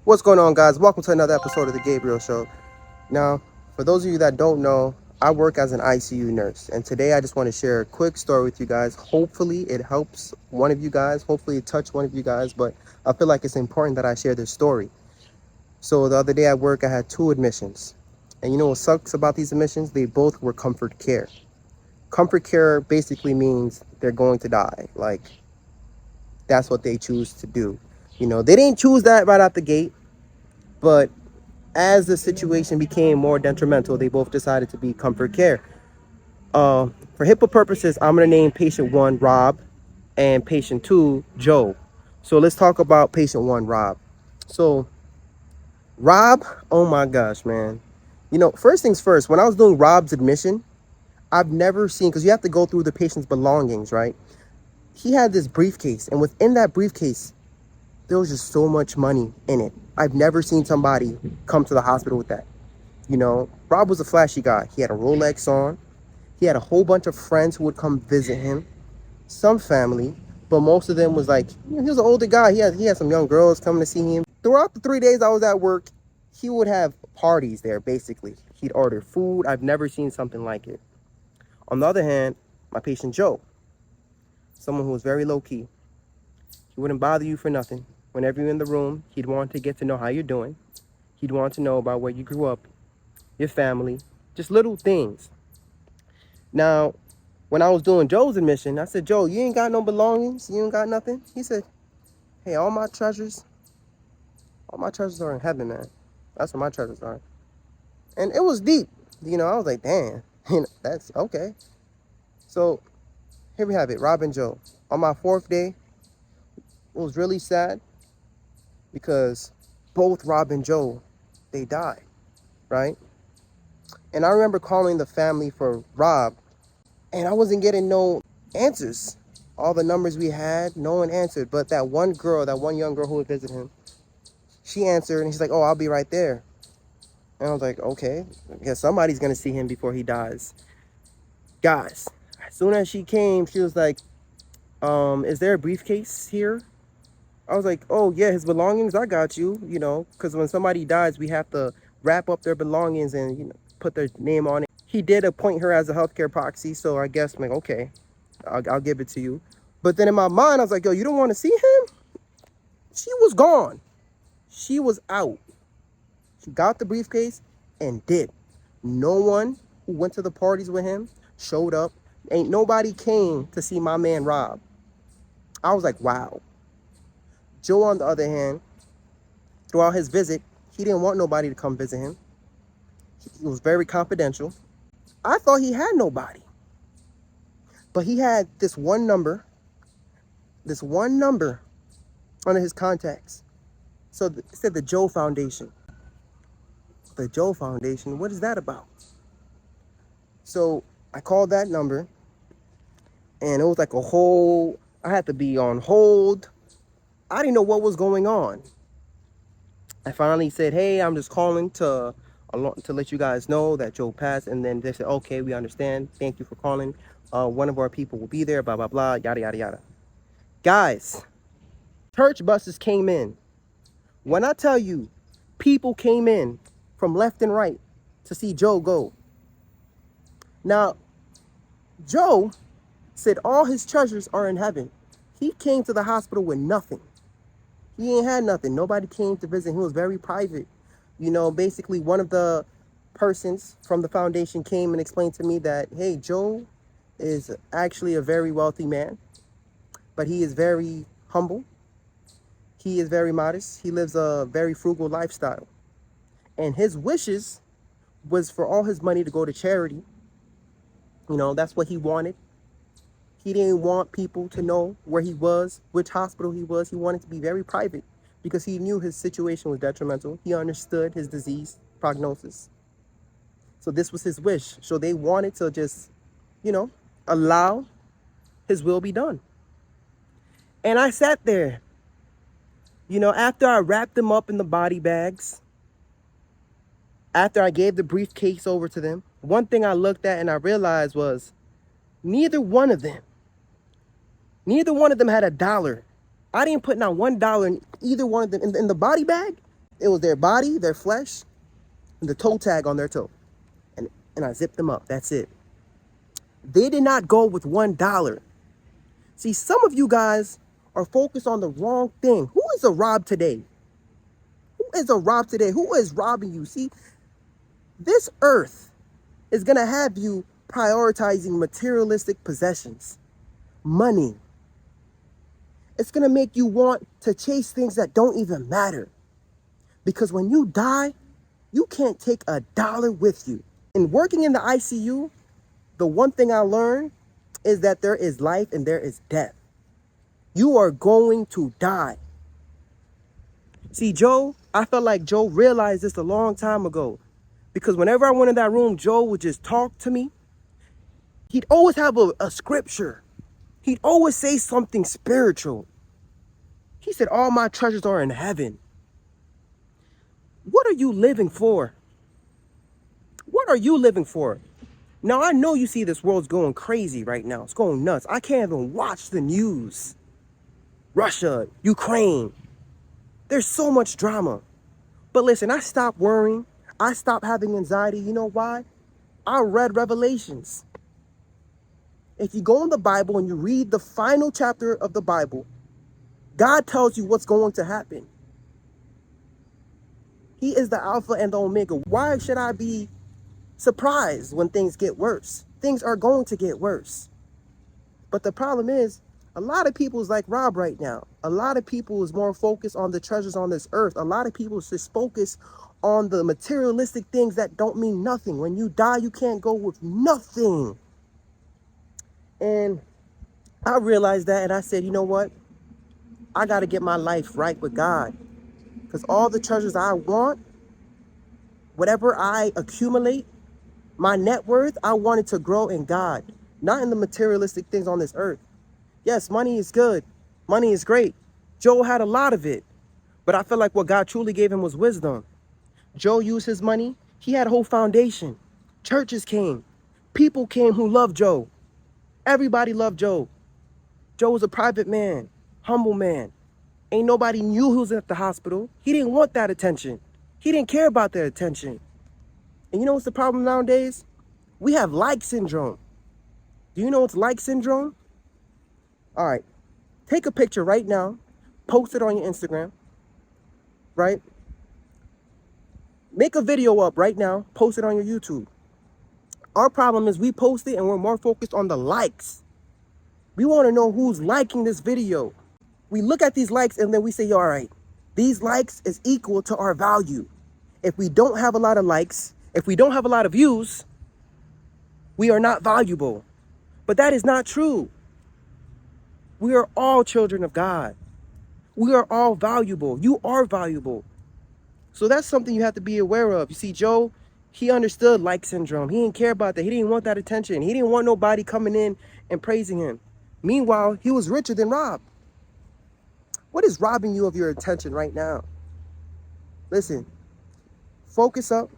What's going on, guys? Welcome to another episode of the Gabriel Show. Now, for those of you that don't know, I work as an ICU nurse, and today I just want to share a quick story with you guys. Hopefully it helps one of you guys, hopefully it touched one of you guys, but I feel like it's important that I share this story. So the other day at work, I had 2 admissions, and you know what sucks about these admissions? They both were comfort care. Comfort care basically means they're going to die. Like, that's what they choose to do. You know, they didn't choose that right out the gate, but as the situation became more detrimental, they both decided to be comfort care. For HIPAA purposes, I'm going to name patient 1 Rob and patient 2 Joe. So let's talk about patient 1, Rob. So Rob, oh my gosh, man. You know, first things first, when I was doing Rob's admission, I've never seen, because you have to go through the patient's belongings, right? He had this briefcase, and within that briefcase, there was just so much money in it. I've never seen somebody come to the hospital with that. You know, Rob was a flashy guy. He had a Rolex on. He had a whole bunch of friends who would come visit him. Some family, but most of them was like, you know, he was an older guy. He had some young girls coming to see him. Throughout the 3 days I was at work, he would have parties there, basically. He'd order food. I've never seen something like it. On the other hand, my patient Joe, someone who was very low-key. He wouldn't bother you for nothing. Whenever you're in the room, he'd want to get to know how you're doing. He'd want to know about where you grew up, your family, just little things. Now, when I was doing Joe's admission, I said, Joe, you ain't got no belongings? You ain't got nothing? He said, hey, all my treasures are in heaven, man. That's where my treasures are. And it was deep. You know, I was like, damn, you know, that's okay. So here we have it, Rob and Joe. On my 4th day, it was really sad because both Rob and Joe, they died, right? And I remember calling the family for Rob, and I wasn't getting no answers. All the numbers we had, no one answered. But that one young girl who would visit him, she answered, and she's like, oh, I'll be right there. And I was like, okay, I guess somebody's going to see him before he dies. Guys, as soon as she came, she was like, is there a briefcase here? I was like, oh, yeah, his belongings, I got you, you know, because when somebody dies, we have to wrap up their belongings and, you know, put their name on it. He did appoint her as a healthcare proxy, so I guess I'm like, okay, I'll give it to you. But then in my mind, I was like, yo, you don't want to see him? She was gone. She was out. She got the briefcase and did. No one who went to the parties with him showed up. Ain't nobody came to see my man Rob. I was like, wow. Joe, on the other hand, throughout his visit, he didn't want nobody to come visit him. He was very confidential. I thought he had nobody. But he had this one number under his contacts. So it said the Joe Foundation. The Joe Foundation, what is that about? So I called that number, and it was like I had to be on hold. I didn't know what was going on. I finally said, hey, I'm just calling to let you guys know that Joe passed. And then they said, okay, we understand. Thank you for calling. One of our people will be there, blah, blah, blah, yada, yada, yada. Guys, church buses came in. When I tell you, people came in from left and right to see Joe go. Now, Joe said all his treasures are in heaven. He came to the hospital with nothing. He ain't had nothing. Nobody came to visit. He was very private. You know, basically one of the persons from the foundation came and explained to me that, hey, Joe is actually a very wealthy man, but he is very humble. He is very modest. He lives a very frugal lifestyle. And his wishes was for all his money to go to charity. You know, that's what he wanted. He didn't want people to know where he was, which hospital he was. He wanted to be very private because he knew his situation was detrimental. He understood his disease prognosis. So this was his wish. So they wanted to just, you know, allow his will be done. And I sat there, you know, after I wrapped them up in the body bags, after I gave the briefcase over to them, one thing I looked at and I realized was neither one of them had $1. I didn't put not $1 in either one of them. In the body bag, It was their body, their flesh, and the toe tag on their toe. And I zipped them up. That's it. They did not go with $1. See, some of you guys are focused on the wrong thing. Who is a rob today? Who is a rob today? Who is robbing you? See, this earth is going to have you prioritizing materialistic possessions, money. It's going to make you want to chase things that don't even matter. Because when you die, you can't take $1 with you. In working in the ICU, the one thing I learned is that there is life and there is death. You are going to die. See, Joe, I felt like Joe realized this a long time ago. Because whenever I went in that room, Joe would just talk to me. He'd always have a scripture. He'd always say something spiritual. He said, all my treasures are in heaven. What are you living for? What are you living for? Now, I know you see this world's going crazy right now. It's going nuts. I can't even watch the news. Russia, Ukraine. There's so much drama. But listen, I stopped worrying. I stopped having anxiety. You know why? I read Revelations. If you go in the Bible and you read the final chapter of the Bible, God tells you what's going to happen. He is the Alpha and the Omega. Why should I be surprised when things get worse? Things are going to get worse. But the problem is, a lot of people is like Rob right now. A lot of people is more focused on the treasures on this earth. A lot of people is just focused on the materialistic things that don't mean nothing. When you die, you can't go with nothing. And I realized that, and I said, you know what? I got to get my life right with God. Because all the treasures I want, whatever I accumulate, my net worth, I want it to grow in God, not in the materialistic things on this earth. Yes, money is good. Money is great. Joe had a lot of it. But I feel like what God truly gave him was wisdom. Joe used his money. He had a whole foundation. Churches came. People came who loved Joe. Everybody loved Joe. Joe was a private man, humble man. Ain't nobody knew he was at the hospital. He didn't want that attention. He didn't care about that attention. And you know what's the problem nowadays? We have like syndrome. Do you know what's like syndrome? All right. Take a picture right now. Post it on your Instagram. Right? Make a video up right now. Post it on your YouTube. Our problem is we post it and we're more focused on the likes. We want to know who's liking this video. We look at these likes and then we say, all right, these likes is equal to our value. If we don't have a lot of likes, if we don't have a lot of views, we are not valuable. But that is not true. We are all children of God. We are all valuable. You are valuable. So that's something you have to be aware of. You see, Joe, he understood like syndrome. He didn't care about that. He didn't want that attention. He didn't want nobody coming in and praising him. Meanwhile, he was richer than Rob. What is robbing you of your attention right now? Listen, focus up,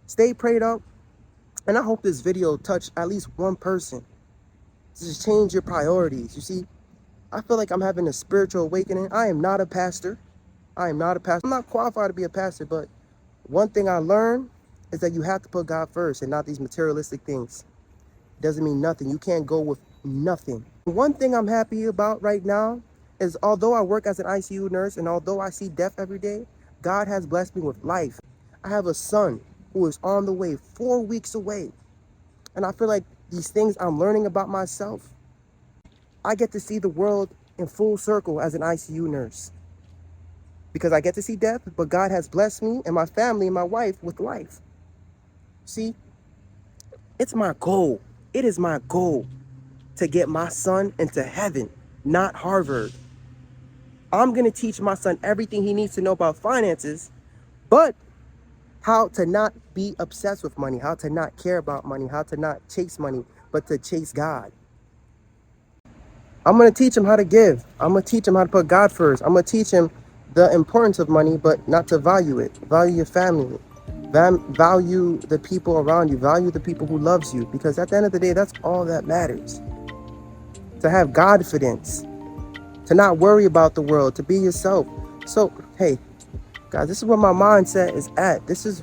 stay prayed up, and I hope this video touched at least one person to just change your priorities. You see, I feel like I'm having a spiritual awakening. I am not a pastor. I'm not qualified to be a pastor, but one thing I learned is that you have to put God first and not these materialistic things. It doesn't mean nothing. You can't go with nothing. One thing I'm happy about right now is although I work as an ICU nurse and although I see death every day, God has blessed me with life. I have a son who is on the way, 4 weeks away. And I feel like these things I'm learning about myself, I get to see the world in full circle as an ICU nurse. Because I get to see death, but God has blessed me and my family and my wife with life. See, it's my goal. It is my goal to get my son into heaven, not Harvard. I'm going to teach my son everything he needs to know about finances, but how to not be obsessed with money, how to not care about money, how to not chase money, but to chase God. I'm going to teach him how to give. I'm going to teach him how to put God first. I'm going to teach him the importance of money, but not to value it. Value your family. Value the people around you. Value the people who loves you. Because at the end of the day, that's all that matters. To have Godfidence. To not worry about the world. To be yourself. So, hey, Guys, this is where my mindset is at. This is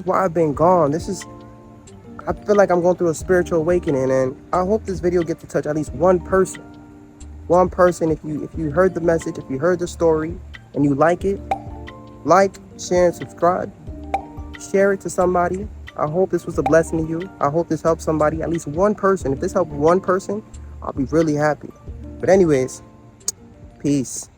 why I've been gone. I feel like I'm going through a spiritual awakening, and I hope this video gets to touch at least one person. One person. If you heard the message, if you heard the story, and you like it, like, share, and subscribe. Share it to somebody. I hope this was a blessing to you. I hope this helped somebody, at least one person. If this helped one person, I'll be really happy. But anyways, peace.